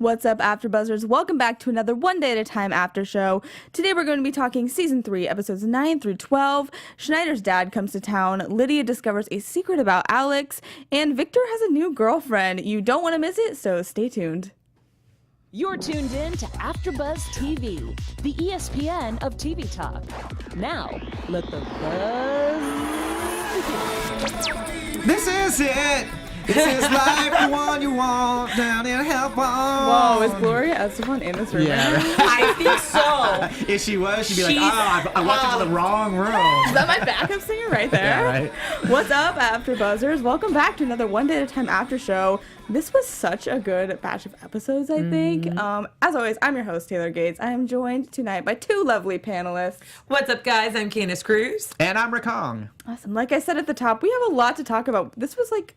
What's up, AfterBuzzers? Welcome back to another One Day at a Time after show. Today we're going to be talking Season 3, Episodes 9 through 12. Schneider's dad comes to town, Lydia discovers a secret about Alex, and Victor has a new girlfriend. You don't want to miss it, so stay tuned. You're tuned in to AfterBuzz TV, the ESPN of TV talk. Now, let the buzz begin. This is it! This is life, the one you want, down in hell. Whoa, is Gloria Estefan in this room? Yeah. I think so. If she was, she'd be like, I walked into the wrong room. Is that my backup singer right there? Yeah, right. What's up, AfterBuzzers? Welcome back to another One Day at a Time after show. This was such a good batch of episodes, I think. As always, I'm your host, Taylor Gates. I am joined tonight by two lovely panelists. What's up, guys? I'm Candice Cruz. And I'm Rakong. Awesome. Like I said at the top, we have a lot to talk about. This was like...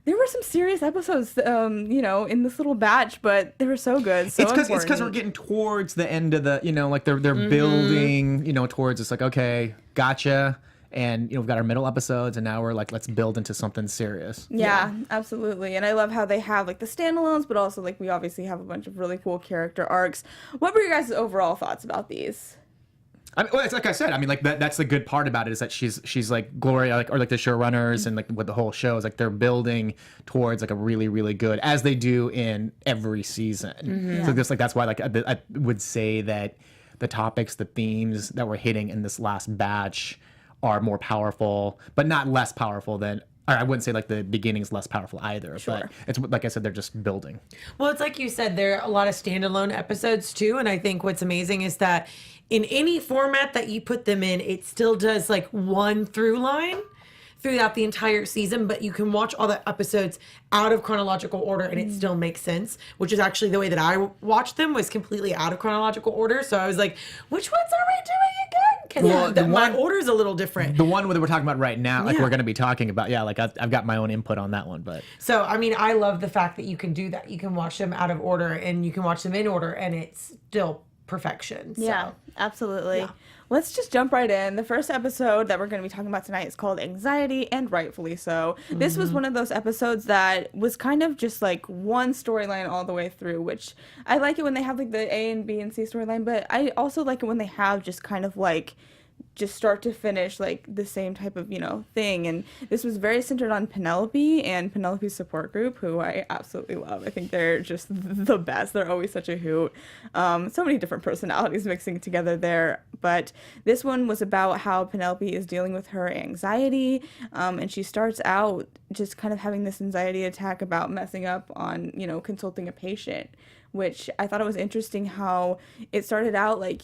There were some serious episodes, in this little batch, but they were so good, so important. It's because we're getting towards the end of the, like they're building, towards it's like, okay, gotcha. And, we've got our middle episodes, and now we're like, let's build into something serious. Yeah, absolutely. And I love how they have, like, the standalones, but also, like, we obviously have a bunch of really cool character arcs. What were your guys' overall thoughts about these? I mean, well, it's like I said. I mean, like that's the good part about it is that she's like Gloria, or the showrunners, and like with the whole show is like they're building towards like a really, really good, as they do in every season. Mm-hmm. So that's why like I would say that the topics, the themes that we're hitting in this last batch are more powerful, but not less powerful than. Or I wouldn't say like the beginning's less powerful either, but it's like I said, they're just building. Well, it's like you said, there are a lot of standalone episodes too, and I think what's amazing is that in any format that you put them in, it still does like one through line throughout the entire season, but you can watch all the episodes out of chronological order and it still makes sense, which is actually the way that I watched them, was completely out of chronological order. So I was like, which ones are we doing again? Because my order is a little different. The one that we're talking about right now, like we're going to be talking about, like I've got my own input on that one. But so, I mean, I love the fact that you can do that. You can watch them out of order and you can watch them in order and it's still perfection. So. Yeah, absolutely. Yeah. Let's just jump right in. The first episode that we're going to be talking about tonight is called Anxiety, and rightfully so. Mm-hmm. This was one of those episodes that was kind of just like one storyline all the way through, which I like it when they have like the A and B and C storyline, but I also like it when they have just kind of like just start to finish like the same type of thing. And this was very centered on Penelope and Penelope's support group, who I absolutely love. I think they're just the best. They're always such a hoot. So many different personalities mixing together there, but this one was about how Penelope is dealing with her anxiety, and she starts out just kind of having this anxiety attack about messing up on consulting a patient, which I thought it was interesting how it started out like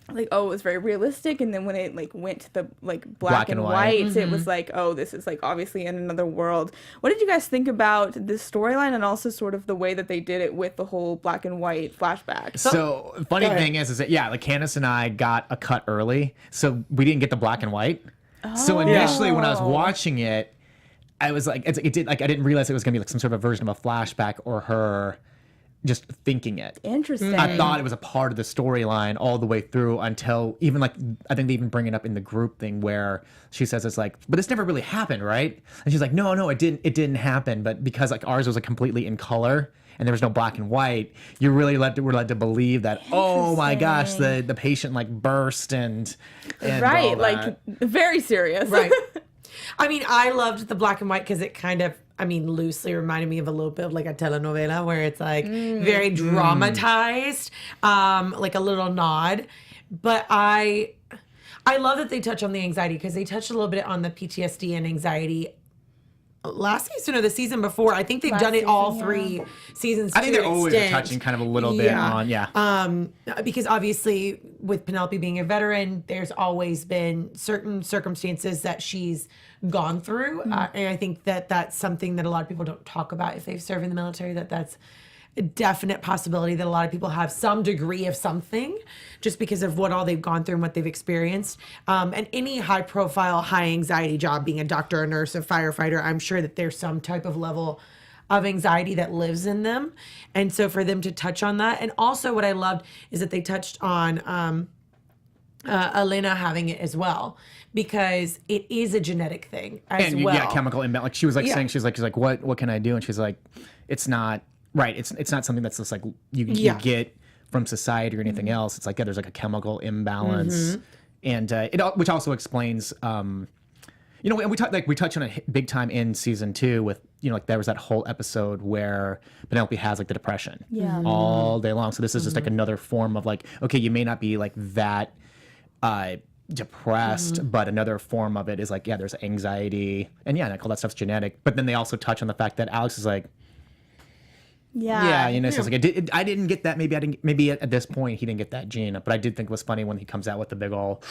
it was very realistic, and then when it like went to the like black and white, mm-hmm. It was like, oh, this is like obviously in another world. What did you guys think about this storyline, and also sort of the way that they did it with the whole black and white flashback? So funny thing is that like Candice and I got a cut early, so we didn't get the black and white. Oh. So initially when I was watching it, I was like, I didn't realize it was gonna be like some sort of a version of a flashback or her just thinking it. Interesting. I thought it was a part of the storyline all the way through until even like, I think they even bring it up in the group thing where she says it's like, but this never really happened, right? And she's like, no, it didn't happen. But because like ours was like completely in color and there was no black and white, you really were led to believe that, oh my gosh, the patient like burst and right, like very serious. Right. I mean, I loved the black and white because it kind of, loosely reminded me of a little bit of like a telenovela where it's like very dramatized, like a little nod. But I love that they touch on the anxiety because they touched a little bit on the PTSD and anxiety last season or the season before. I think they've done it all three seasons. I think they're always touching kind of a little bit on, because obviously with Penelope being a veteran, there's always been certain circumstances that she's gone through. And I think that that's something that a lot of people don't talk about if they've served in the military, that's a definite possibility that a lot of people have some degree of something just because of what all they've gone through and what they've experienced. And any high profile, high anxiety job, being a doctor, a nurse, a firefighter, I'm sure that there's some type of level of anxiety that lives in them. And so for them to touch on that. And also what I loved is that they touched on Elena having it as well, because it is a genetic thing as well. Yeah, chemical imbalance. Like she was like saying, she's like, what can I do? And she's like, it's not right. It's not something that's just like you get from society or anything else. It's like there's like a chemical imbalance, and which also explains. You know, and we touch on it big time in season 2 with, you know, like there was that whole episode where Penelope has like the depression all day long. So this is just like another form of like, okay, you may not be like that depressed, but another form of it is like, there's anxiety, and like all that stuff's genetic. But then they also touch on the fact that Alex is like, you know, so it's like I didn't get that. Maybe at this point he didn't get that gene, but I did think it was funny when he comes out with the big ol'.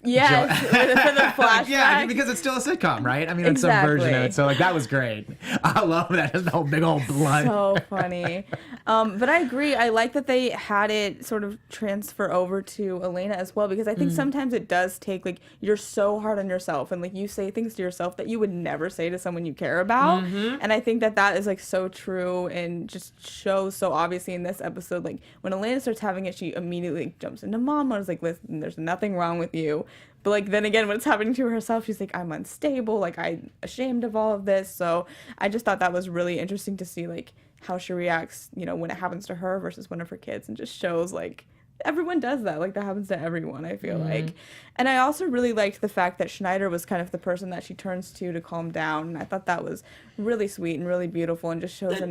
Yes, for the flashback. Yeah, because it's still a sitcom, right? I mean, it's some version of it. So, like, that was great. I love that. It's the whole big old blood. So funny. But I agree. I like that they had it sort of transfer over to Elena as well, because I think sometimes it does take, like, you're so hard on yourself, and, like, you say things to yourself that you would never say to someone you care about. And I think that is, like, so true and just shows so obviously in this episode. Like, when Elena starts having it, she immediately jumps into mom and is like, listen, there's nothing wrong with you. But, like, then again, when it's happening to herself, she's like, I'm unstable. Like, I'm ashamed of all of this. So I just thought that was really interesting to see, like, how she reacts, you know, when it happens to her versus one of her kids, and just shows, like, everyone does that. Like, that happens to everyone, I feel like. And I also really liked the fact that Schneider was kind of the person that she turns to calm down. And I thought that was really sweet and really beautiful, and just shows the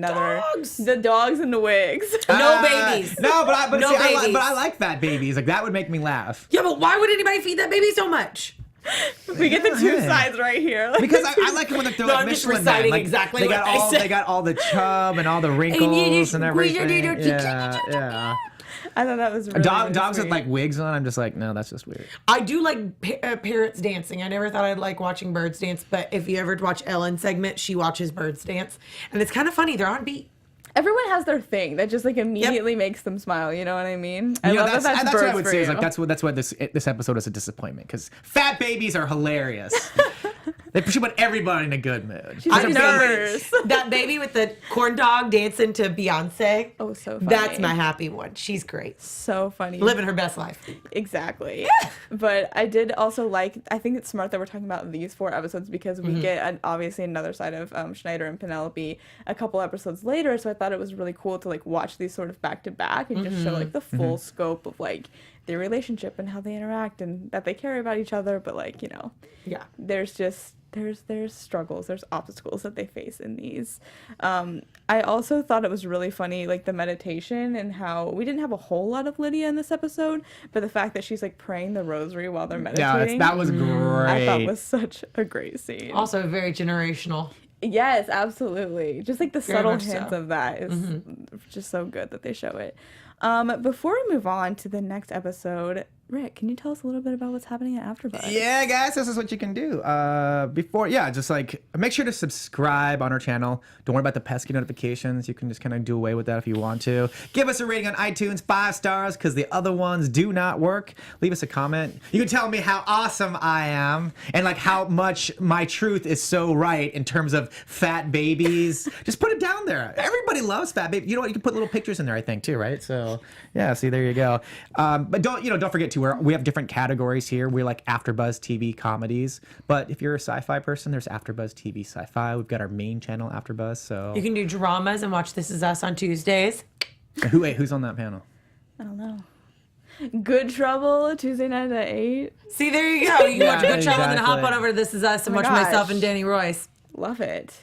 dogs and the wigs. No babies. No, but No babies. I like fat babies. Like, that would make me laugh. Yeah, but why would anybody feed that baby so much? We get the two sides right here. Like, Because I like it when they're like I'm just Michelin Man. reciting Like, exactly they what got they said. They got all the chub and all the wrinkles and everything. Yeah. I thought that was really, really Dogs sweet. with like wigs on. I'm just like, no, that's just weird. I do like parrots dancing. I never thought I'd like watching birds dance, but if you ever watch Ellen's segment, she watches birds dance, and it's kind of funny. They're on beat. Everyone has their thing that just like immediately makes them smile. You know what I mean? I love that that's what birds I would for say. you. Is like that's why this episode is a disappointment, because fat babies are hilarious. They put everybody in a good mood. She's I'm a nurse. That baby with the corn dog dancing to Beyonce. Oh, so funny. That's my happy one. She's great. So funny. Living her best life. Exactly. But I did also like, I think it's smart that we're talking about these 4 episodes, because we get obviously another side of Schneider and Penelope a couple episodes later. So I thought it was really cool to like watch these sort of back to back and just show like the full scope of like their relationship and how they interact and that they care about each other. But like, you know, there's just there's struggles, there's obstacles that they face in these. I also thought it was really funny, like the meditation, and how we didn't have a whole lot of Lydia in this episode, but the fact that she's like praying the rosary while they're meditating. Yeah, that was great. I thought was such a great scene. Also very generational. Yes, absolutely. Just like the Very subtle much hints so. of that is just so good that they show it. Before we move on to the next episode, Rick, can you tell us a little bit about what's happening at AfterBuzz? Yeah, guys, this is what you can do. Just like make sure to subscribe on our channel. Don't worry about the pesky notifications. You can just kind of do away with that if you want to. Give us a rating on iTunes, 5 stars, because the other ones do not work. Leave us a comment. You can tell me how awesome I am and like how much my truth is so right in terms of fat babies. Just put it down there. Everybody loves fat babies. You know what? You can put little pictures in there, I think, too, right? So yeah, see, there you go. But don't forget to. We have different categories here. We like AfterBuzz TV comedies, but if you're a sci-fi person, there's AfterBuzz TV Sci-Fi. We've got our main channel, AfterBuzz. So You can do dramas and watch This Is Us on Tuesdays. who's on that panel? I don't know. Good Trouble, Tuesday night at 8. See, there you go. You can watch Good Trouble and then hop exactly. on over to This Is Us and Oh watch my myself gosh. and Danny Royce. Love it.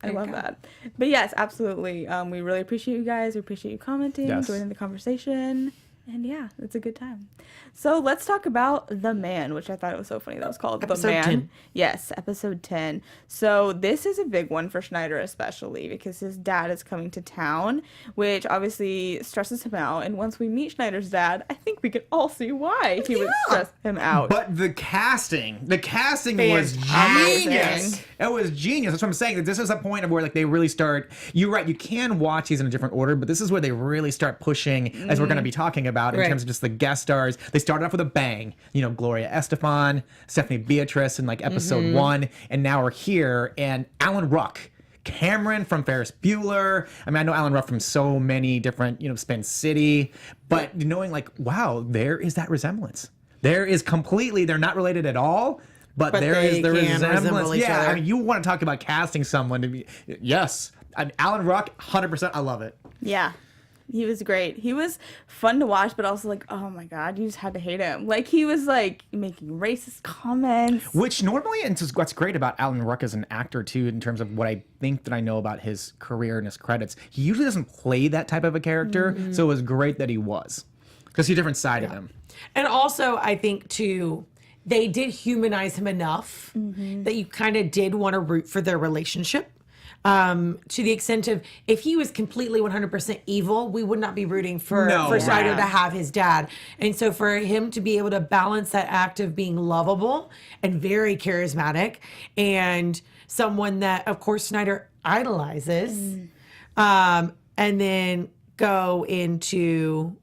I There you love go. that. But yes, absolutely. We really appreciate you guys. We appreciate you commenting, Yes. joining the conversation. And yeah, it's a good time. So let's talk about The Man, which I thought it was so funny that was called Episode The Man. 10. Yes, episode 10. So this is a big one for Schneider, especially because his dad is coming to town, which obviously stresses him out. And once we meet Schneider's dad, I think we can all see why he would stress him out. But the casting was Fantastic. genius. It was genius. That's what I'm saying. That this is a point of where like they really start. You're right. You can watch these in a different order, but this is where they really start pushing, as we're going to be talking about in Right. terms of just the guest stars. They started off with a bang. You know, Gloria Estefan, Stephanie Beatrice in like episode 1, and now we're here. And Alan Ruck. Cameron from Ferris Bueller. I mean, I know Alan Ruck from so many different, Spin City, but knowing like, wow, there is that resemblance. There is completely, they're not related at all, but there they is the can resemble resemblance. each Yeah, other. I mean, you want to talk about casting someone to be, yes, Alan Ruck, 100%. I love it. Yeah. He was great. He was fun to watch, but also like, oh my God, you just had to hate him. Like, he was like making racist comments. Which normally, and what's great about Alan Ruck as an actor too, in terms of what I think that I know about his career and his credits, he usually doesn't play that type of a character. So it was great that he was, because he's a different side of him. And also, I think too, they did humanize him enough that you kind of did want to root for their relationship. To the extent of, if he was completely 100% evil, we would not be rooting for Schneider to have his dad. And so for him to be able to balance that act of being lovable and very charismatic, and someone that, of course, Schneider idolizes, and then go into,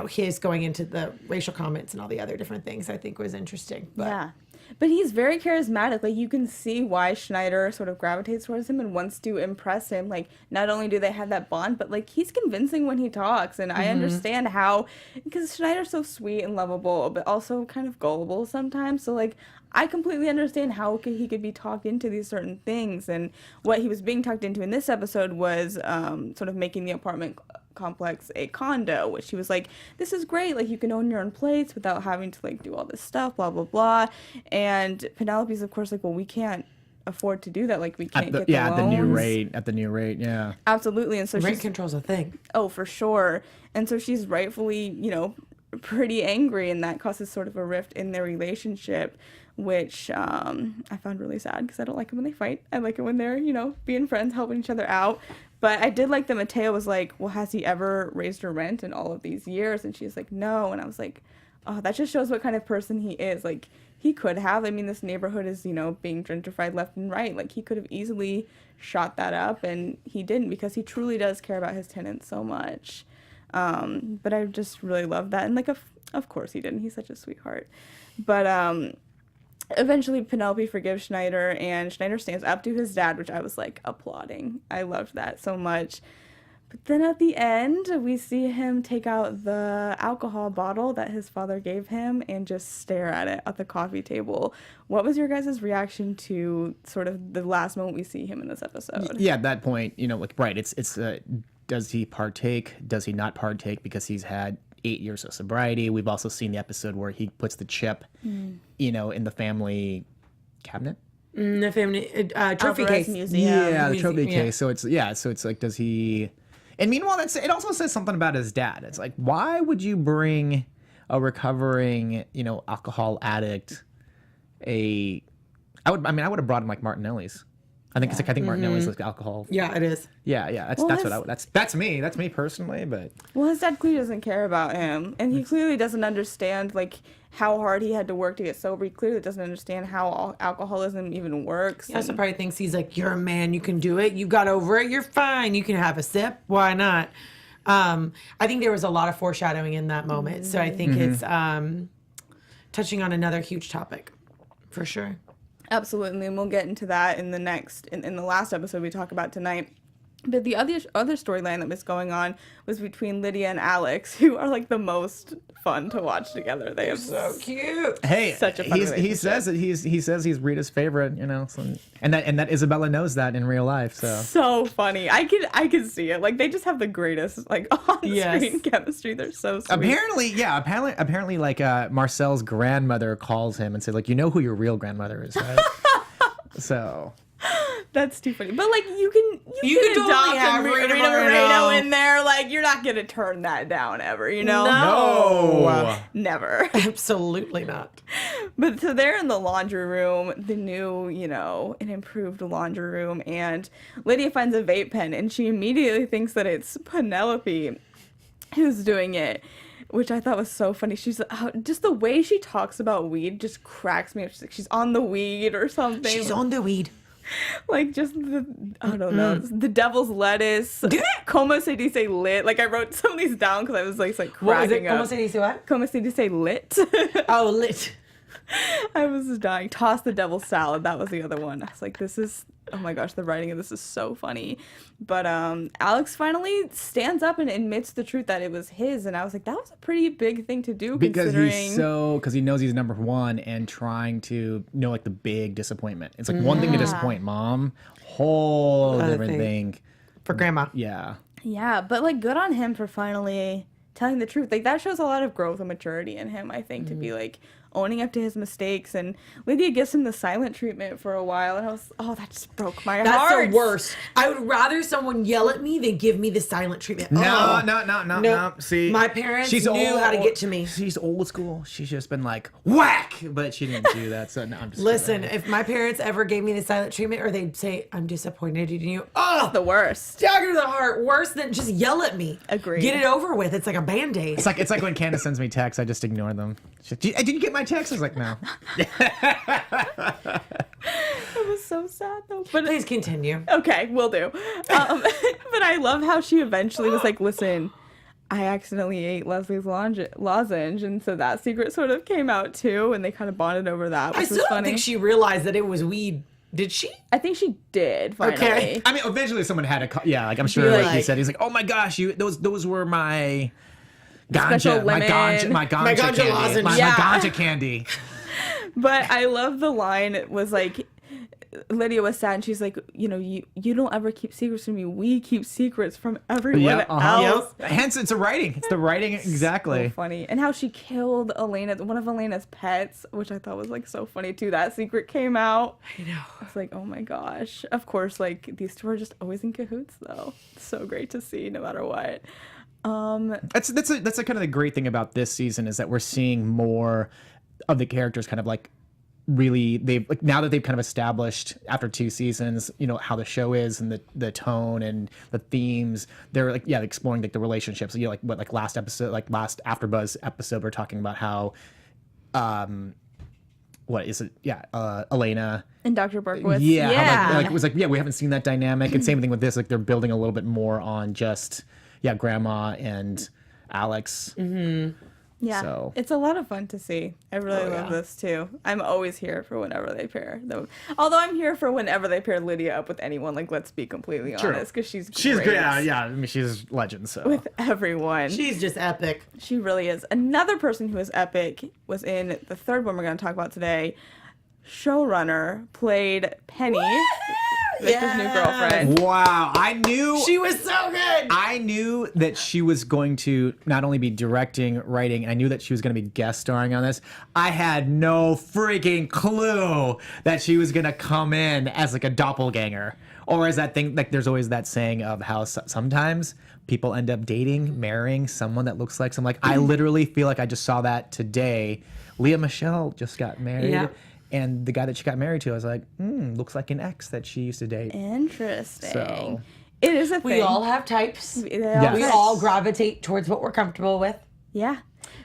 his going into the racial comments and all the other different things, I think was interesting. But. Yeah. But he's very charismatic. Like, you can see why Schneider sort of gravitates towards him and wants to impress him. Like, not only do they have that bond, but, like, he's convincing when he talks. And I understand how, because Schneider's so sweet and lovable, but also kind of gullible sometimes. So, like, I completely understand how he could be talked into these certain things. And what he was being talked into in this episode was sort of making the apartment complex a condo, which he was like, this is great, like, you can own your own place without having to, like, do all this stuff, blah blah blah. And Penelope's of course like, well, we can't afford to do that, like, we can't get the loans. At the new rate, yeah, absolutely. And so rent control's a thing. Oh, for sure. And so she's rightfully, pretty angry, and that causes sort of a rift in their relationship, which I found really sad, because I don't like it when they fight. I like it when they're, being friends, helping each other out. But I did like that Mateo was like, well, has he ever raised her rent in all of these years? And she's like, no. And I was like, oh, that just shows what kind of person he is. Like, he could have. I mean, this neighborhood is, being gentrified left and right. Like, he could have easily shot that up, and he didn't, because he truly does care about his tenants so much. But I just really love that. And, like, of course he didn't. He's such a sweetheart. But eventually Penelope forgives Schneider, and Schneider stands up to his dad, which I was like applauding. I loved that so much. But then at the end, we see him take out the alcohol bottle that his father gave him and just stare at it at the coffee table. What was your guys' reaction to sort of the last moment we see him in this episode? Yeah, at that point, right, it's does he partake? Does he not partake because he's had 8 years of sobriety? We've also seen the episode where he puts the chip, in the family cabinet. The family trophy case. Museum. Yeah, the trophy case. So it's like, does he? And meanwhile, it also says something about his dad. It's like, why would you bring a recovering, alcohol addict? I would have brought him like Martinelli's. I think Martinelli's like alcohol. Yeah, it is. Yeah. That's me. That's me personally. But his dad clearly doesn't care about him, and he clearly doesn't understand like how hard he had to work to get sober. He clearly doesn't understand how alcoholism even works. He also probably thinks he's like, you're a man, you can do it. You got over it. You're fine. You can have a sip. Why not? I think there was a lot of foreshadowing in that moment. So I think it's touching on another huge topic, for sure. Absolutely, and we'll get into that in the last episode we talk about tonight. But the other storyline that was going on was between Lydia and Alex, who are like the most fun to watch together. They're so cute. Hey, such a fun he says that he says he's Rita's favorite, and that Isabella knows that in real life. So funny. I could see it. Like, they just have the greatest like on-screen chemistry. They're so sweet. Apparently, like Marcel's grandmother calls him and says, like, you know who your real grandmother is, right? So. That's too funny. But, like, you can totally have Rita Moreno in there. Like, you're not going to turn that down ever, No. Never. Absolutely not. But so they're in the laundry room, the new, an improved laundry room, and Lydia finds a vape pen, and she immediately thinks that it's Penelope who's doing it, which I thought was so funny. She's just the way she talks about weed just cracks me up. She's like, she's on the weed or something. She's on the weed. Like, just I don't know, the devil's lettuce. Como se dice lit. Like, I wrote some of these down because I was like cracking up. Como se dice what? Como se dice lit. Oh, lit. I was just dying. Toss the devil's salad. That was the other one. I was like, this is, oh my gosh, the writing of this is so funny. But Alex finally stands up and admits the truth that it was his. And I was like, that was a pretty big thing to do. Because because he knows he's number one and trying to know like the big disappointment. It's like one thing to disappoint mom, whole different thing for grandma. Yeah. Yeah, but like good on him for finally telling the truth. Like that shows a lot of growth and maturity in him, I think, to be like owning up to his mistakes. And Lydia gives him the silent treatment for a while, and I was, that just broke my heart. That's the worst. I would rather someone yell at me than give me the silent treatment. No. See, my parents knew how to get to me. She's old school. She's just been like whack, but she didn't do that. So no, I'm just listen. If my parents ever gave me the silent treatment, or they'd say, "I'm disappointed in you," That's the worst. Dagger to the heart. Worse than just yell at me. Agreed. Get it over with. It's like a Band-Aid. It's like when Candice sends me texts, I just ignore them. She's like, did you get my text? I was like, no. It was so sad though. But Please continue. okay, will do. But I love how she eventually was like, listen, I accidentally ate Leslie's lozenge, and so that secret sort of came out too, and they kind of bonded over that, which I was still don't funny. think she realized that it was weed. Did she? I think she did finally. Okay. I mean, eventually someone had to, like I'm sure, like he said, he's like, oh my gosh, those were my ganja, my ganja candy, lozenge. my ganja candy. But I love the line. It was like, Lydia was sad, and she's like, you don't ever keep secrets from me. We keep secrets from everyone else. Yep. Hence, it's a writing. It's the writing exactly. So funny. And how she killed one of Elena's pets, which I thought was like so funny too. That secret came out. I know. It's like, oh my gosh. Of course, like these two are just always in cahoots though. So great to see, no matter what. That's a kind of the great thing about this season is that we're seeing more of the characters kind of like really now that they've kind of established after 2 seasons, how the show is and the tone and the themes, they're like exploring like the relationships. Last AfterBuzz episode, we're talking about how what is it? Yeah, Elena and Dr. Berkowitz. Yeah. How, it was like, we haven't seen that dynamic. And same thing with this, like they're building a little bit more on just Grandma and Alex. Mm-hmm. Yeah, so it's a lot of fun to see. I really love this too. I'm always here for whenever they pair them. Although I'm here for whenever they pair Lydia up with anyone. Like, let's be completely honest, because she's great. Great. Yeah. I mean, she's legend. So with everyone, she's just epic. She really is. Another person who is epic was in the third one we're going to talk about today. Showrunner played Penny. Victor's new girlfriend. Wow. I knew she was so good. I knew that she was going to not only be directing, writing, and I knew that she was going to be guest starring on this. I had no freaking clue that she was going to come in as like a doppelganger. Or as that thing, like there's always that saying of how sometimes people end up dating, marrying someone that looks like someone. Like I literally feel like I just saw that today. Leah Michelle just got married. Yeah. And the guy that she got married to, I was like, looks like an ex that she used to date. Interesting. So it is a thing. We all have types. We Yes. all gravitate towards what we're comfortable with. Yeah.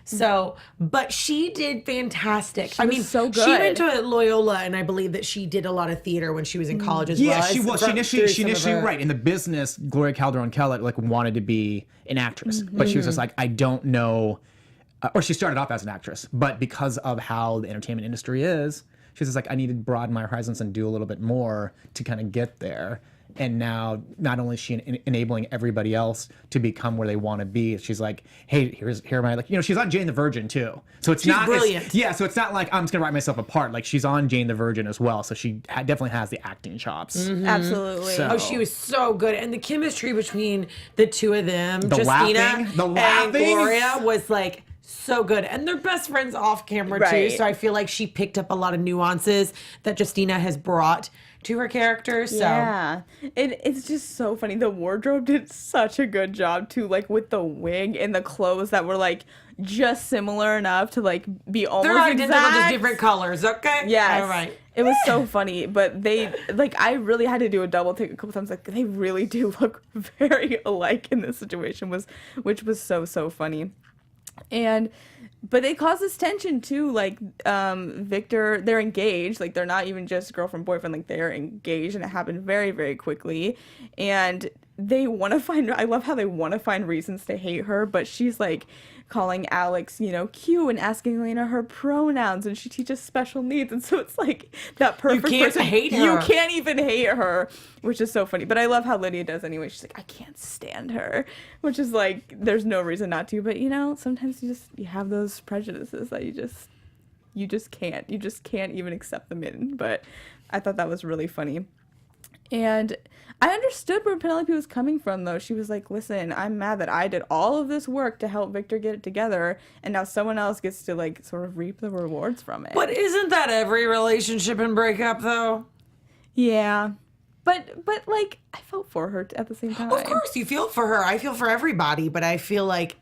So, but she did fantastic. She was so good. She went to Loyola, and I believe that she did a lot of theater when she was in college as well. Yeah, she was. She initially right in the business. Gloria Calderon-Kellett wanted to be an actress, but she was just like, I don't know. Or she started off as an actress, but because of how the entertainment industry is, she's just like, I need to broaden my horizons and do a little bit more to kind of get there. And now, not only is she enabling everybody else to become where they want to be, she's like, hey, here am I. Like, she's on Jane the Virgin too. So she's not brilliant. So it's not like I'm just gonna write myself apart. Like she's on Jane the Virgin as well. So she definitely has the acting chops. Mm-hmm. Absolutely. So. Oh, she was so good, and the chemistry between the two of them, the Justina laughing. and Gloria, was like so good. And they're best friends off camera too. So I feel like she picked up a lot of nuances that Justina has brought to her character. So yeah, it's just so funny. The wardrobe did such a good job too, like with the wig and the clothes that were like just similar enough to like be almost they're identical, exact. just different colors. Okay. Yes. All right. It was so funny, but they I really had to do a double take a couple times. Like they really do look very alike in this situation, which was so funny. But it causes tension too. Like Victor, they're engaged. Like they're not even just girlfriend boyfriend. Like they're engaged, and it happened very very quickly. And they want to find, I love how they want to find reasons to hate her, but she's like calling Alex, you know, Q, and asking Elena her pronouns, and she teaches special needs, and so it's like that perfect You can't person. hate her. You can't even hate her, which is so funny. But I love how Lydia does anyway. She's like, I can't stand her, which is like, there's no reason not to, but you know, sometimes you have those prejudices that you just can't even accept them in. But I thought that was really funny. And I understood where Penelope was coming from, though. She was like, listen, I'm mad that I did all of this work to help Victor get it together, and now someone else gets to, like, sort of reap the rewards from it. But isn't that every relationship and breakup, though? Yeah. But like, I felt for her at the same time. Of course, you feel for her. I feel for everybody, but I feel like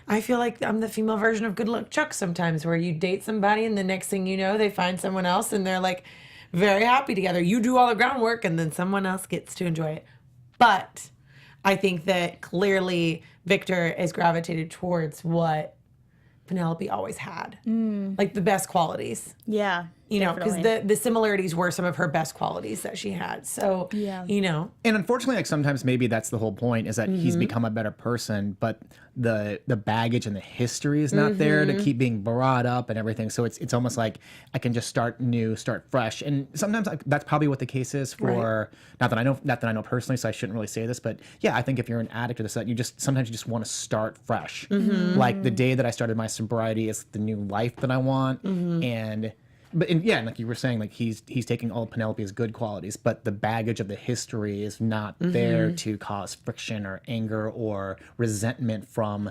I'm the female version of Good Luck Chuck sometimes, where you date somebody and the next thing you know, they find someone else and they're like very happy together. You do all the groundwork and then someone else gets to enjoy it. But I think that clearly Victor is gravitated towards what Penelope always had, like the best qualities. Yeah. You know, because the similarities were some of her best qualities that she had. So, Yeah. you know. And unfortunately, like sometimes maybe that's the whole point, is that he's become a better person, but the baggage and the history is not there to keep being brought up and everything. So it's almost like I can just start new, start fresh. And sometimes that's probably what the case is for. Not that I know personally, so I shouldn't really say this, but yeah, I think if you're an addict or this, that sometimes you just want to start fresh. Like the day that I started my sobriety is the new life that I want, and like you were saying, like he's taking all of Penelope's good qualities, but the baggage of the history is not there to cause friction or anger or resentment from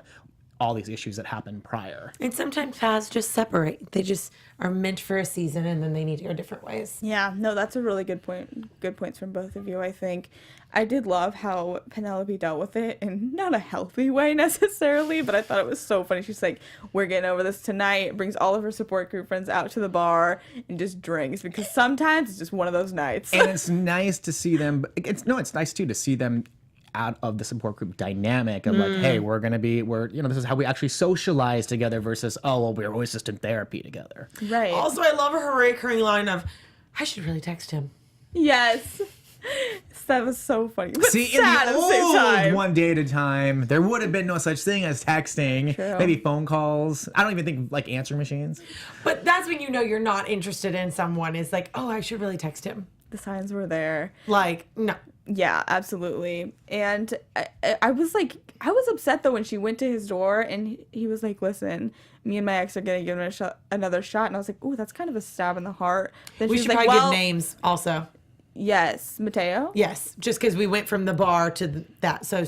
all these issues that happened prior. And sometimes paths just separate. They just are meant for a season and then they need to go different ways. Yeah, no, that's a really good point. Good points from both of you, I think. I did love how Penelope dealt with it in not a healthy way necessarily, but I thought it was so funny. She's like, we're getting over this tonight, brings all of her support group friends out to the bar and just drinks, because sometimes it's just one of those nights. And it's nice to see them. It's nice too to see them out of the support group dynamic of like, hey, this is how we actually socialize together versus, oh, well, we're always just in therapy together. Right. Also, I love her recurring line of, I should really text him. Yes. That was so funny. But See, in sad the at the same old time. one day at a time, there would have been no such thing as texting. True. Maybe phone calls. I don't even think like answering machines. But that's when you know you're not interested in someone. Is like, oh, I should really text him. The signs were there. Like, no. Yeah, absolutely. And I was upset though when she went to his door and he was like, listen, me and my ex are going to give him another shot. And I was like, ooh, that's kind of a stab in the heart. Then We she should was like, probably well, give names also. Yes, Mateo. Yes, just because we went from the bar to that. So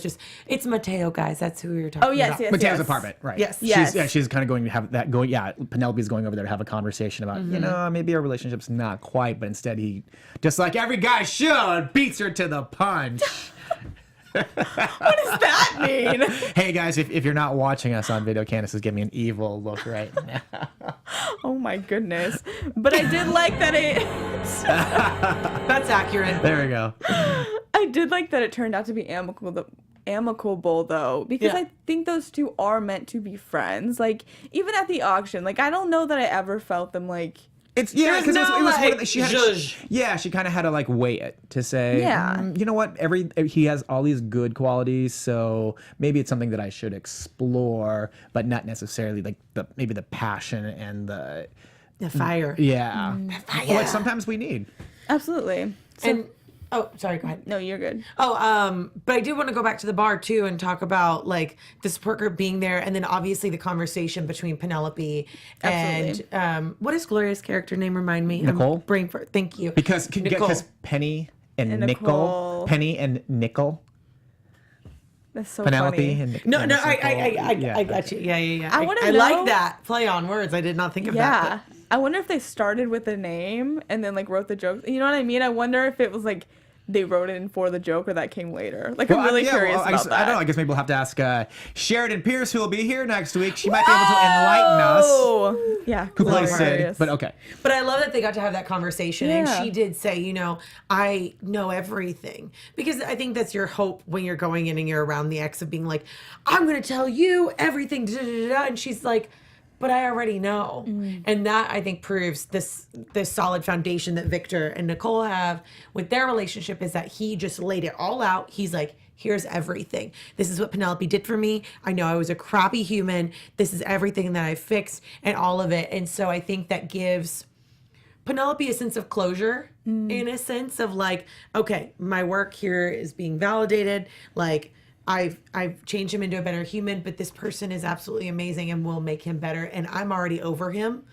it's Mateo, guys. That's who we were talking about. Oh, yes, yes. Mateo's apartment, right? Yes. Yes. She's kind of going to have that go. Yeah, Penelope's going over there to have a conversation about, maybe our relationship's not quite, but instead he, just like every guy should, beats her to the punch. What does that mean? Hey guys, if you're not watching us on video, Candice is giving me an evil look right now. Oh my goodness. But I did like that That's accurate. There we go. I did like that it turned out to be amicable though, because Yeah. I think those two are meant to be friends. Like even at the auction, like I don't know that I ever felt them like. It's There's because no, it was one like, of the, she kind of had to like weigh it to say, Yeah. You know what, he has all these good qualities, so maybe it's something that I should explore, but not necessarily like maybe the passion and the fire. yeah. Fire. Well, like sometimes we need. Absolutely. So, And sorry, go ahead. no, you're good. But I did want to go back to the bar too and talk about like the support group being there, and then obviously the conversation between Penelope and what is Gloria's character name? Remind me. Nicole? Brain fart. Thank you. Because Nicole. Penny and And Nickel. Nicole. Penny and Nickel. That's so Penelope funny. and No, Nickel. I got you. Yeah. I wanna I know- like that play on words. I did not think of that. Yeah. I wonder if they started with a name and then like wrote the joke. You know what I mean? I wonder if it was like they wrote it in for the joke or that came later. Like I'm really curious about that. I don't know. I guess maybe we'll have to ask Sheridan Pierce, who will be here next week. She might be able to enlighten us. Oh, yeah. Who plays Sid? hilarious. But okay. But I love that they got to have that conversation. And Yeah. she did say, I know everything. Because I think that's your hope when you're going in and you're around the ex of being like, I'm going to tell you everything. Da, da, da, da. And she's like, but I already know. And that, I think, proves this solid foundation that Victor and Nicole have with their relationship, is that he just laid it all out. He's like, here's everything. This is what Penelope did for me. I know I was a crappy human. This is everything that I fixed and all of it. And so I think that gives Penelope a sense of closure, in a sense of like, okay, my work here is being validated. Like, I've changed him into a better human, but this person is absolutely amazing and will make him better. And I'm already over him.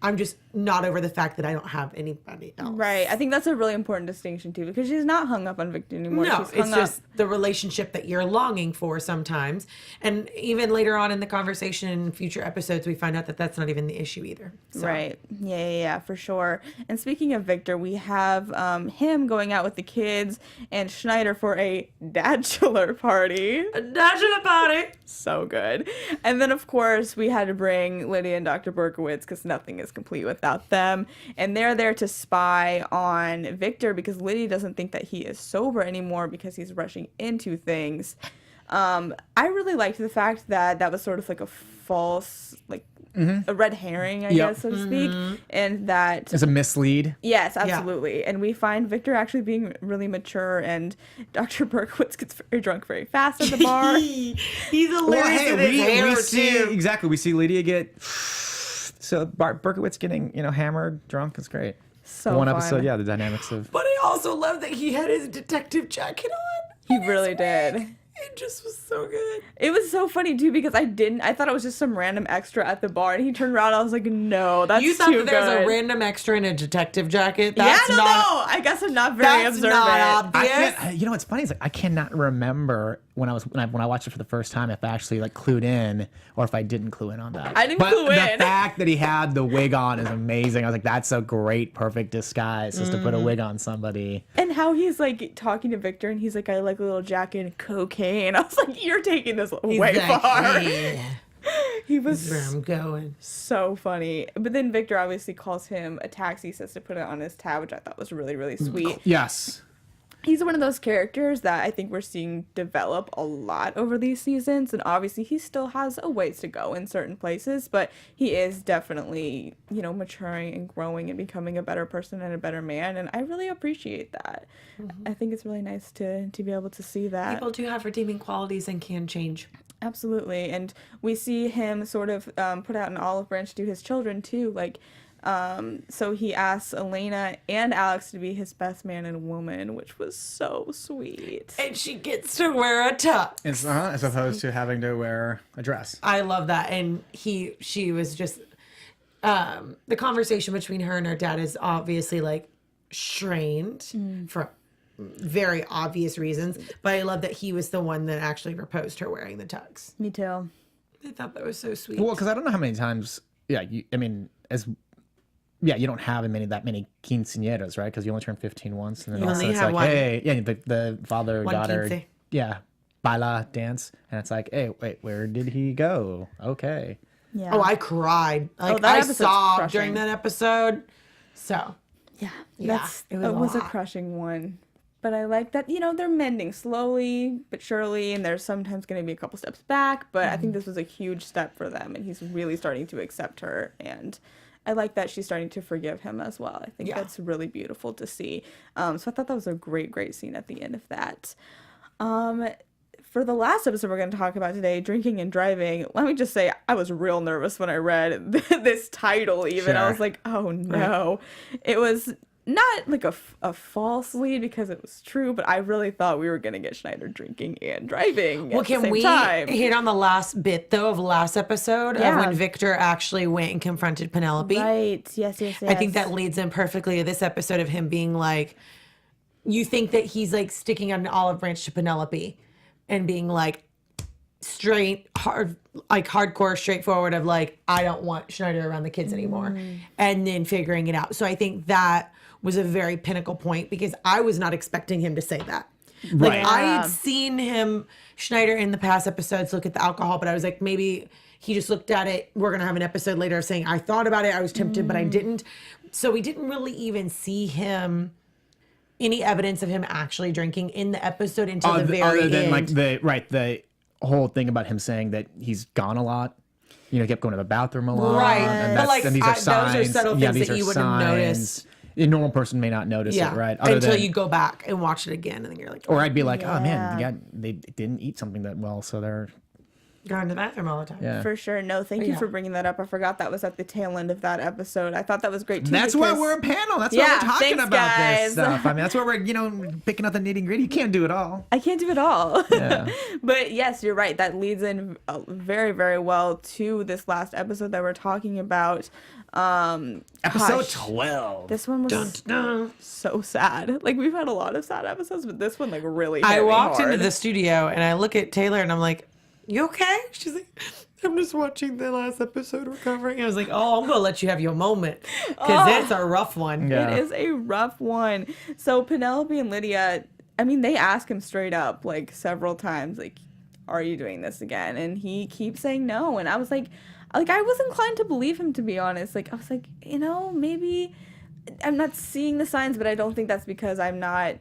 I'm just not over the fact that I don't have anybody else. Right. I think that's a really important distinction too, because she's not hung up on Victor anymore. No, she's hung it's just the relationship that you're longing for sometimes. And even later on in the conversation in future episodes, we find out that that's not even the issue either. So. Right. Yeah, for sure. And speaking of Victor, we have him going out with the kids and Schneider for a bachelor party. A bachelor party. So good. And then, of course, we had to bring Lydia and Dr. Berkowitz because nothing is complete without them. And they're there to spy on Victor because Lydia doesn't think that he is sober anymore because he's rushing into things. I really liked the fact that that was sort of like a false, like, a red herring, I guess, so to speak. And that... It's a mislead. Yes, absolutely. Yeah. And we find Victor actually being really mature, and Dr. Berkowitz gets very drunk very fast at the bar. He's hilarious in his hair, we see too. exactly. We see Lydia get so Berkowitz getting hammered, drunk. It's great. So one fun. episode, yeah, the dynamics of. But I also love that he had his detective jacket on. He really did. It just was so good. It was so funny too because I thought it was just some random extra at the bar, and he turned around and I was like, no, that's You thought too that there was a good. random extra in a detective jacket? Yeah, That's I don't know. I guess I'm not very That's observant. not obvious. You know what's funny is like I cannot remember when I watched it for the first time if I actually like clued in or if I didn't clue in on that. I didn't but clue the in. fact that he had the wig on is amazing. I was like, that's a great, perfect disguise is to put a wig on somebody. And how he's like talking to Victor, and he's like, I like a little jacket and cocaine. I was like, you're taking this way like, far. "Hey, He was where I'm going." so funny. But then Victor obviously calls him a taxi, says to put it on his tab, which I thought was really, really sweet. Yes. He's one of those characters that I think we're seeing develop a lot over these seasons. And obviously he still has a ways to go in certain places, but he is definitely, maturing and growing and becoming a better person and a better man. And I really appreciate that. I think it's really nice to be able to see that. People do have redeeming qualities and can change. Absolutely. And we see him sort of put out an olive branch to his children too. Like, so he asks Elena and Alex to be his best man and woman, which was so sweet. And she gets to wear a tux. As opposed to having to wear a dress. I love that. And she was just, the conversation between her and her dad is obviously like strained for very obvious reasons. But I love that he was the one that actually proposed her wearing the tux. Me too. I thought that was so sweet. Well, because I don't know how many times, you don't have that many quinceañeras, right? Because you only turn 15 once. And then You also only it's have like, one. hey, the father, One daughter, quince. baila, dance. And it's like, hey, wait, where did he go? Okay. Yeah. Oh, I cried. Like, that I episode's sobbed crushing. during that episode. So, Yeah. Yeah, It it was a was a lot. crushing one. But I like that, they're mending slowly but surely, and there's sometimes going to be a couple steps back, but I think this was a huge step for them, and he's really starting to accept her, and I like that she's starting to forgive him as well. I think that's really beautiful to see. So I thought that was a great, great scene at the end of that. For the last episode we're going to talk about today, drinking and driving, let me just say I was real nervous when I read this title even. I Sure. was like, oh no. It was not like a false lead because it was true, but I really thought we were going to get Schneider drinking and driving well, at the can same we time. hit on the last bit, though, of last episode of Yeah. when Victor actually went and confronted Penelope? Right. Yes. I think that leads in perfectly to this episode of him being like, you think that he's like sticking out an olive branch to Penelope and being like straight, hard, like hardcore, straightforward of like, I don't want Schneider around the kids anymore. And then figuring it out. So I think that was a very pinnacle point because I was not expecting him to say that. Like Right. I had seen him, Schneider, in the past episodes look at the alcohol, but I was like, maybe he just looked at it. We're going to have an episode later of saying, I thought about it. I was tempted, but I didn't. So we didn't really even see him, any evidence of him actually drinking in the episode until the very Other than end. like the whole thing about him saying that he's gone a lot. He kept going to the bathroom a lot. Right. And, But, like, and these are those are signs. subtle things these that are you wouldn't signs. notice. A normal person may not notice Yeah, it, right? until you go back and watch it again, and then you're like, Or I'd be like, oh man, Yeah. they didn't eat something that well, so they're going to the bathroom all the time. yeah. For sure. No, thank you Yeah. for bringing that up. I forgot that was at the tail end of that episode. I thought that was great too. That's why because- we're a panel. That's Yeah, why we're talking thanks, about guys. this stuff. I mean, that's why we're picking up the nitty gritty. You can't do it all. I can't do it all. Yeah. But yes, you're right. That leads in very, very well to this last episode that we're talking about. Episode Gosh, 12. this one was so sad. Like, we've had a lot of sad episodes, but this one, like, really hit I me walked hard. into the studio and I look at Taylor and I'm like, you okay? She's like, I'm just watching the last episode recovering. I was like, oh, I'm going to let you have your moment because it's a rough one. Yeah. It is a rough one. So Penelope and Lydia, I mean, they ask him straight up, like, several times, like, are you doing this again? And he keeps saying no. And I was like, I was inclined to believe him, to be honest. Like, I was like, maybe I'm not seeing the signs, but I don't think that's because I'm not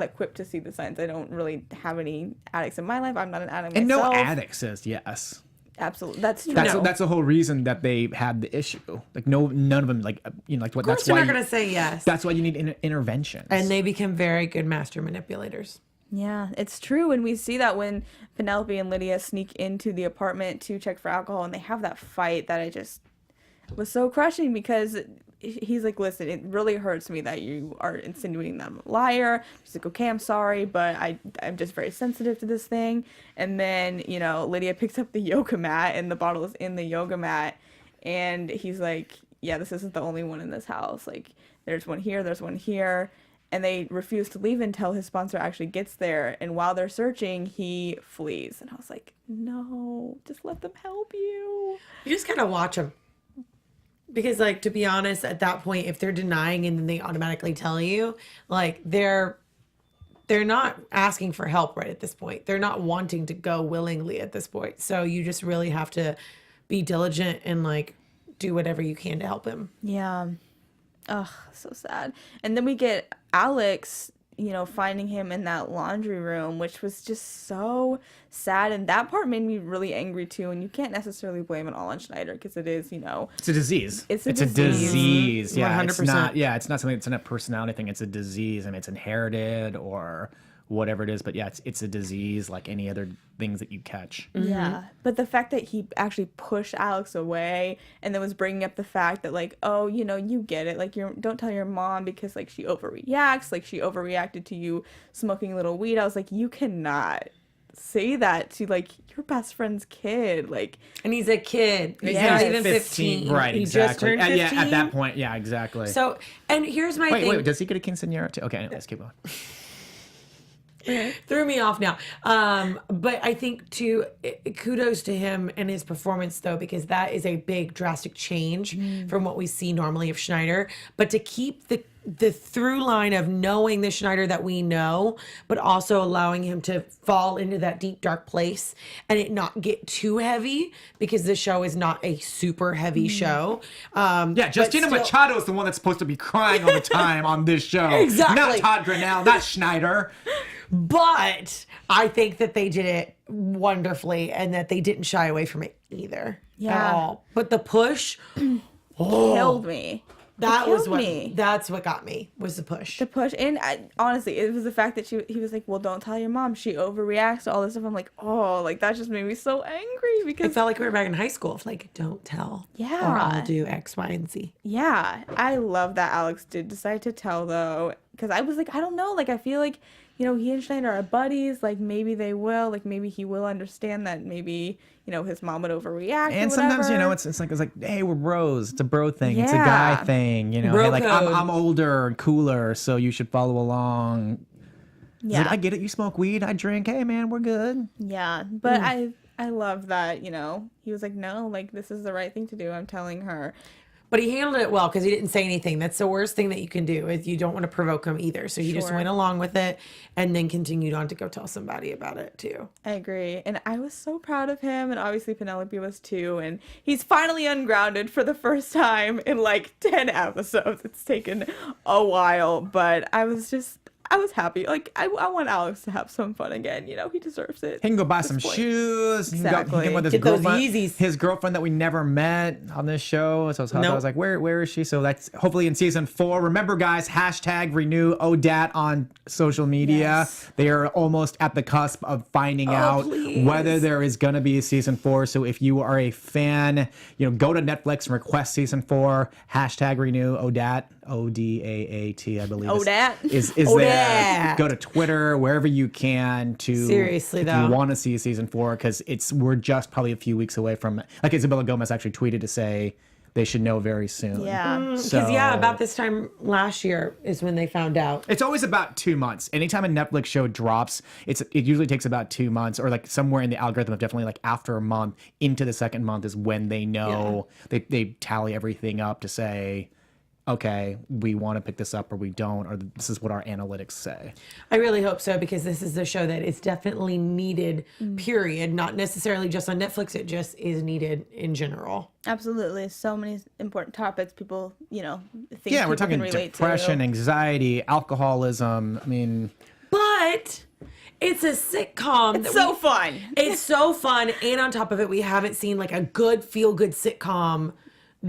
equipped to see the signs. I don't really have any addicts in my life. I'm not an addict And myself. no addict says yes. Absolutely. That's true. That's the whole reason that they had the issue. Like none of them like like what. Of course, That's they're why not going to say yes. That's why you need interventions. And they become very good master manipulators. Yeah, it's true. And we see that when Penelope and Lydia sneak into the apartment to check for alcohol and they have that fight that I just was so crushing because he's like, listen, it really hurts me that you are insinuating that I'm a liar. She's like, okay, I'm sorry, but I'm just very sensitive to this thing. And then, Lydia picks up the yoga mat and the bottle is in the yoga mat. And he's like, yeah, this isn't the only one in this house. Like, there's one here, there's one here. And they refuse to leave until his sponsor actually gets there. And while they're searching, he flees. And I was like, no, just let them help you. You just kind of watch them. Because, like, to be honest, at that point, if they're denying and then they automatically tell you, like, they're not asking for help right at this point. They're not wanting to go willingly at this point. So you just really have to be diligent and, like, do whatever you can to help him. Yeah. Ugh, so sad. And then we get Alex, finding him in that laundry room, which was just so sad. And that part made me really angry too. And you can't necessarily blame it all on Schneider because it is, it's a disease. It's a disease. Yeah, 100%. it's not. Yeah, it's not something. It's not a personality thing. It's a disease, and it's inherited or whatever it is. But yeah, it's a disease like any other things that you catch. Yeah. But the fact that he actually pushed Alex away and then was bringing up the fact that, like, oh, you get it. Like, don't tell your mom because, like, she overreacts. Like, she overreacted to you smoking a little weed. I was like, you cannot say that to, like, your best friend's kid. Like, And he's a kid. He's Yes. not even 15. Right, He exactly. just turned 15. Yeah, at that point, yeah, exactly. So, and here's my thing. wait, does he get a quinceañera too? Okay, let's keep going. Threw me off now. But I think kudos to him and his performance though, because that is a big drastic change from what we see normally of Schneider. But to keep the through line of knowing the Schneider that we know, but also allowing him to fall into that deep dark place and it not get too heavy because the show is not a super heavy show. Yeah, Justina Machado is the one that's supposed to be crying all the time on this show. Exactly. Not Todd Grinnell, not Schneider. But I think that they did it wonderfully and that they didn't shy away from it either. Yeah. At all. But the push, killed me. that was killed me. that's what got me, was the push. The push. And honestly, it was the fact that he was like, well, don't tell your mom. She overreacts to all this stuff. I'm like, oh, like, that just made me so angry because It felt like we were back in high school. Like, don't tell. Yeah. Or I'll do X, Y, and Z. yeah, I love that Alex did decide to tell, though, because I was like, I don't know. Like, I feel like, he and Schneider are buddies. Like, maybe they will. Like, maybe he will understand that maybe, his mom would overreact. And or sometimes, whatever. it's like, hey, we're bros. It's a bro thing. It's a Yeah. guy thing. Bro Hey, like code. I'm older and cooler, so you should follow along. It's Yeah. like, I get it. You smoke weed. I drink. Hey, man, we're good. Yeah, but I love that, he was like, no, like, this is the right thing to do. I'm telling her. But he handled it well because he didn't say anything. That's the worst thing that you can do is you don't want to provoke him either. So he just Sure. went along with it and then continued on to go tell somebody about it too. I agree. And I was so proud of him. And obviously Penelope was too. And he's finally ungrounded for the first time in like 10 episodes. It's taken a while. But I was just, I was happy. Like, I want Alex to have some fun again. You know, he deserves it. He can go buy some point. shoes. He can Exactly. he can with his Get those girlfriend. Yeezys. His girlfriend that we never met on this show. So I was like, where is she? So that's hopefully in season 4. Remember, guys, #renew ODAT on social media. Yes. They are almost at the cusp of finding out please. whether there is going to be a season 4. So if you are a fan, go to Netflix and request season 4. #renew ODAT. ODAAT, I believe. ODAT. Is ODAT. there. Go to Twitter, wherever you can to Seriously, if though. you want to see season 4, because we're just probably a few weeks away from it. Like Isabella Gomez actually tweeted to say they should know very soon. Yeah. Because So- about this time last year is when they found out. It's always about 2 months. Anytime a Netflix show drops, it usually takes about 2 months, or like somewhere in the algorithm of definitely like after a month into the second month is when they know they tally everything up to say, okay, we want to pick this up or we don't, or this is what our analytics say. I really hope so, because this is the show that is definitely needed, period. Not necessarily just on Netflix. It just is needed in general. Absolutely. So many important topics people, think Yeah, people we're talking can relate depression, to. anxiety, alcoholism. I mean, But it's a sitcom. It's so fun. It's so fun. And on top of it, we haven't seen like a good feel-good sitcom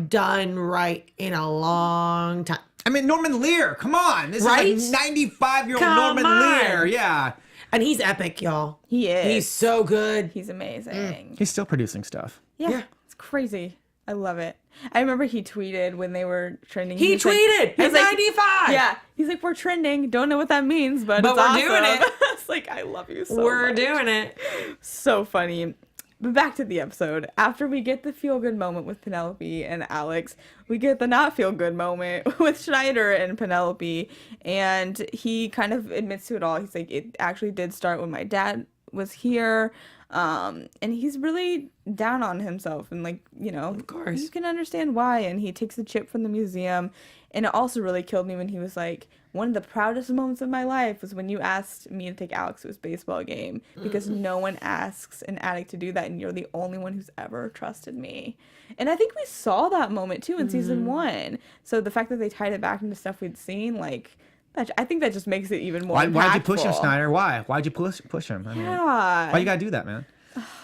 done right in a long time. I mean, Norman Lear, come on. This Right? is like 95-year-old Come Norman on. Lear. Yeah. And he's epic, y'all. He is. He's so good. He's amazing. He's still producing stuff. Yeah. It's crazy. I love it. I remember he tweeted when they were trending. He was like- tweeted he was in like- 95. Yeah. He's like, we're trending. Don't know what that means, but But it's we're awesome. doing it. It's like, I love you so We're much. doing it. So funny. But back to the episode. After we get the feel-good moment with Penelope and Alex, we get the not-feel-good moment with Schneider and Penelope. And he kind of admits to it all. He's like, it actually did start when my dad was here. And he's really down on himself. And, like, Of course. you can understand why. And he takes the chip from the museum. And it also really killed me when he was like, one of the proudest moments of my life was when you asked me to take Alex to his baseball game, because no one asks an addict to do that, and you're the only one who's ever trusted me. And I think we saw that moment too in season 1. So the fact that they tied it back into stuff we'd seen, like, I think that just makes it even more Why'd you push him, impactful. Schneider? Why'd you push him? I mean, Yeah. why you gotta do that, man?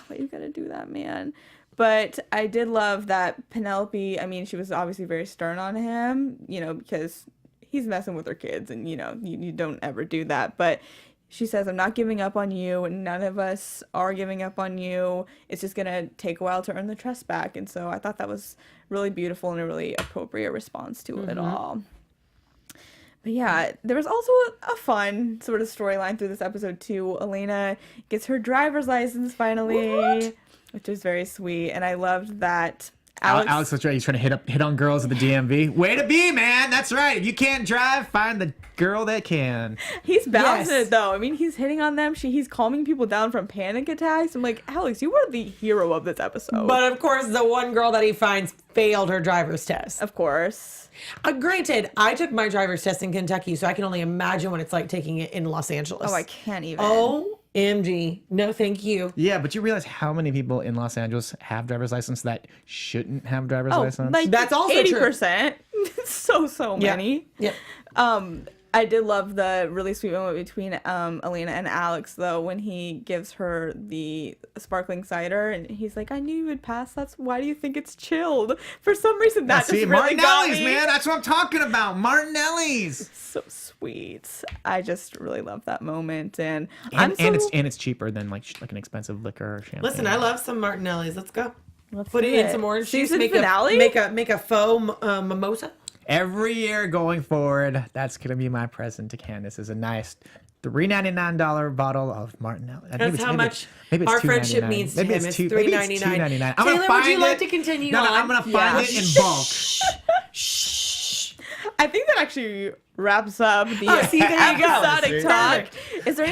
Why you gotta do that, man? But I did love that Penelope, I mean, she was obviously very stern on him, because he's messing with her kids, and, you don't ever do that. But she says, I'm not giving up on you, and none of us are giving up on you. It's just going to take a while to earn the trust back. And so I thought that was really beautiful and a really appropriate response to it all. But yeah, there was also a fun sort of storyline through this episode too. Elena gets her driver's license finally, which was very sweet. And I loved that Alex was right. He's trying to hit on girls at the DMV. Way to be, man. That's right. If you can't drive, find the girl that can. He's balancing Yes. it though. I mean, he's hitting on them. He's calming people down from panic attacks. I'm like, Alex, you were the hero of this episode. But of course, the one girl that he finds failed her driver's test. of course. Granted, I took my driver's test in Kentucky, so I can only imagine what it's like taking it in Los Angeles. Oh, I can't even. OMG. No, thank you. Yeah, but you realize how many people in Los Angeles have driver's license that shouldn't have driver's license? like That's also true. 80%. so many. Yep. I did love the really sweet moment between Elena and Alex, though, when he gives her the sparkling cider, and he's like, I knew you would pass. Why do you think it's chilled? For some reason, that See, just really got Martinelli's, me. man. That's what I'm talking about. Martinelli's. So sweet. I just really love that moment, and And it's cheaper than like an expensive liquor or champagne. Listen, I love some Martinelli's. Let's go. Let's Put do it in it. some orange juice. Season Make finale? make a faux mimosa. Every year going forward, that's gonna be my present to Candice. Is a nice $3.99 bottle of Martinelli. That's how much maybe it's our $2.99. friendship means to Maybe him. it's It's maybe it's $3.99. $2.99. Taylor, would you like to continue No, on? I'm gonna find it in bulk. I think that actually wraps up the Oh, see, there you go. episodic See? talk. Is there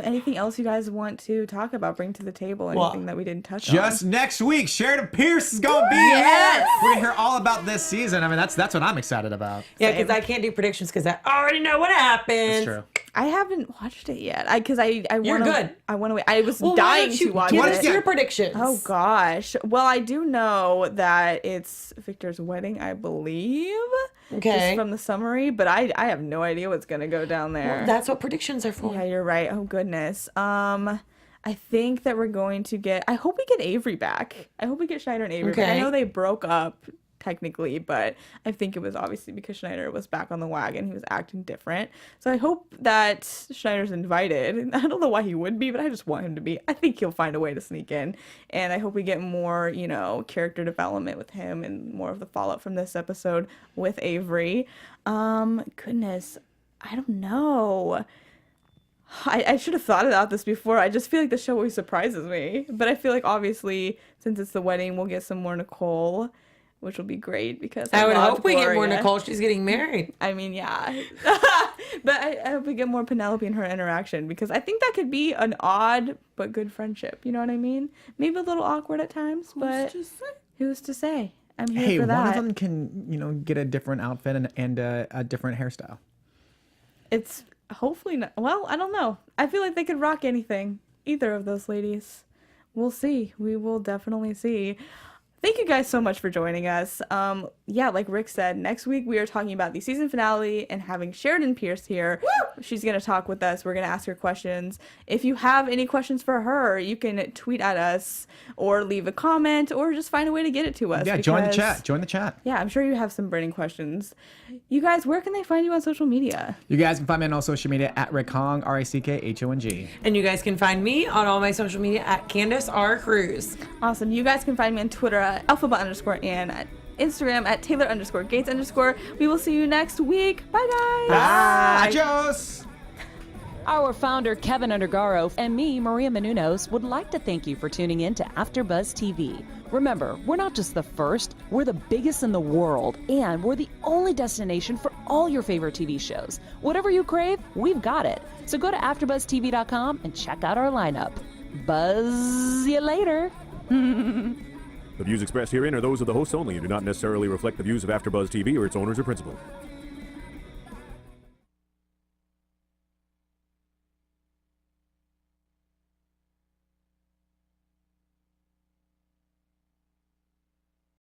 anything else you guys want to talk about, bring to the table, anything that we didn't touch on? Just next week, Sheridan Pierce is gonna be Yes! here. We're gonna hear all about this season. I mean, that's what I'm excited about. Yeah, because I can't do predictions because I already know what happens. That's true. I haven't watched it yet. Because I You're wanna, good. I want to wait. I was Well, why dying don't to you watch give What us it. is- your predictions? Oh gosh. Well, I do know that it's Victor's wedding, I believe. Okay. Just from the summary. summary, but I have no idea what's gonna go down there. Well, that's what predictions are for. Yeah, you're right. Oh goodness. I think that we're going to get. I hope we get Avery back. I hope we get Schneider and Avery back. I Okay. know they broke up technically, but I think it was obviously because Schneider was back on the wagon. He was acting different. So I hope that Schneider's invited. I don't know why he would be, but I just want him to be. I think he'll find a way to sneak in. And I hope we get more, character development with him and more of the fallout from this episode with Avery. Goodness, I don't know. I should have thought about this before. I just feel like the show always surprises me. But I feel like obviously, since it's the wedding, we'll get some more Nicole, which will be great because I would love hope we get more Gloria. Nicole. She's getting married. I mean, yeah. But I hope we get more Penelope and her interaction because I think that could be an odd but good friendship. You know what I mean? Maybe a little awkward at times, but who's to say? I'm here Hey, for that. one of them can, get a different outfit and a different hairstyle. It's hopefully not. Well, I don't know. I feel like they could rock anything. Either of those ladies. We'll see. We will definitely see. Thank you guys so much for joining us. Yeah, like Rick said, next week we are talking about the season finale and having Sheridan Pierce here. Woo! She's going to talk with us. We're going to ask her questions. If you have any questions for her, you can tweet at us or leave a comment or just find a way to get it to us. Yeah, join the chat. Join the chat. Yeah, I'm sure you have some burning questions. You guys, where can they find you on social media? You guys can find me on all social media at Rick Hong, RICKHONG. And you guys can find me on all my social media at Candice R. Cruz. Awesome. You guys can find me on Twitter at alphabet_ and at Instagram at Taylor_Gates_. We will see you next week. Bye, guys. Bye. Adios. Our founder, Kevin Undergaro, and me, Maria Menounos, would like to thank you for tuning in to AfterBuzz TV. Remember, we're not just the first, we're the biggest in the world, and we're the only destination for all your favorite TV shows. Whatever you crave, we've got it. So go to AfterBuzzTV.com and check out our lineup. Buzz you later. The views expressed herein are those of the hosts only and do not necessarily reflect the views of AfterBuzz TV or its owners or principals.